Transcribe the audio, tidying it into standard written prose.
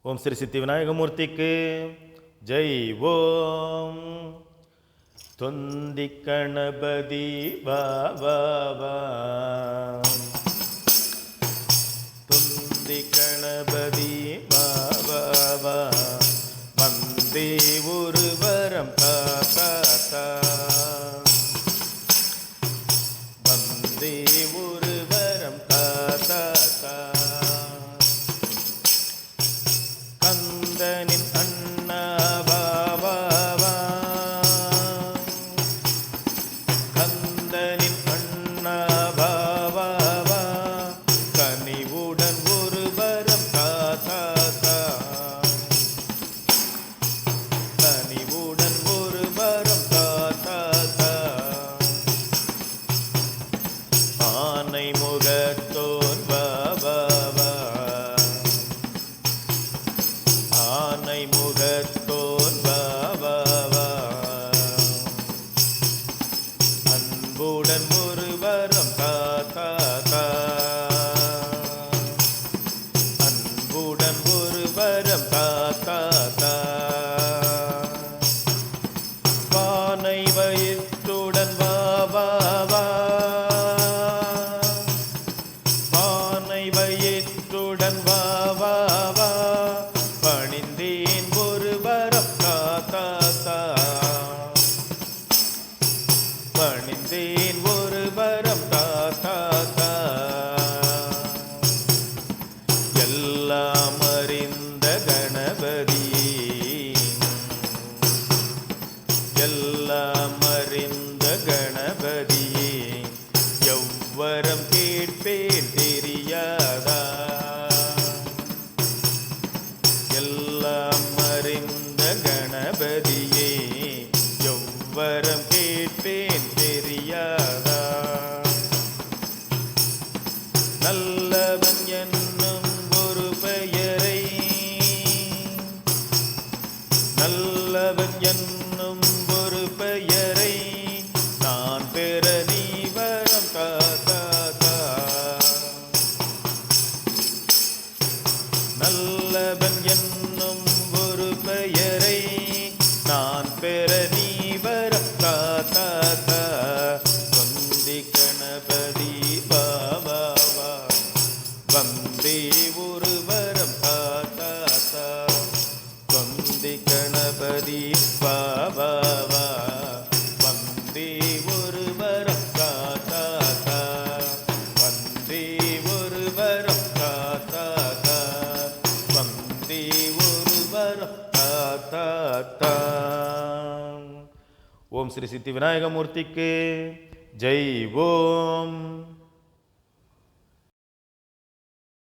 ஓம் ஸ்ரீ சித்தி விநாயகமூர்த்திக்கு ஜெய். ஓம் தொந்தி கணபதி வா வா வா, தொந்தி கணபதி வா வா வா, வந்தே ஒரு வரம் தா தா தா, வந்தே ஒரு வரம் தா தா தா. கந்தனின் அண்ணா வா வா வா, கந்தனின் அண்ணா வா வா வா, கனிவுடன் ஒரு வரம் தா தா தா, கனிவுடன் ஒரு வரம் தா தா தா. ஆனை முகத்தோன் வா வா வா, ஆனை முகத்தோன் வா வா வா, அன்புடன் ஒரு வரம் தா தா தா, அன்புடன் ஒரு வரம் தா தா தா. பானை வயிற்றுடன் வா வா வா, பானை வயிற்றுடன் வா வா வா, பணிந்தேன் ஒரு வரம் தா தா தா, பணிந்தேன் ஒரு வரம் தா தா தா. எல்லாம் அறிந்த கணபதி, எல்லாம் அறிந்த கணபதி, எவ்வரம் கேட்பேன் தெரியாதா, எல்லாம் அறிந்த கணபதியே, எவ்வரம் கேட்பேன் தெரியாதா. நல்லவன் என்னும் ஒரு பெயரை, நல்லவன் என்னும் ஒரு பெயரை, நான் பெற நீ வரம் தா தா தா. நல்லவன் என்னும் ஒரு பெயரை, நான் பெற நீ வரம் தா தா தா. தொந்தி கணபதி வா வா வா, வந்தே ஒரு வரம் தா தா தா. தொந்தி கணபதி வா வா வா, வந்தே ஒரு வரம் தா தா தா, வந்தே ஒரு வரம் தா தா தா, வந்தே ஒரு வரம் தா தா தா. ஓம் ஸ்ரீ சித்தி விநாயகமூர்த்திக்கு ஜெய். ஓம்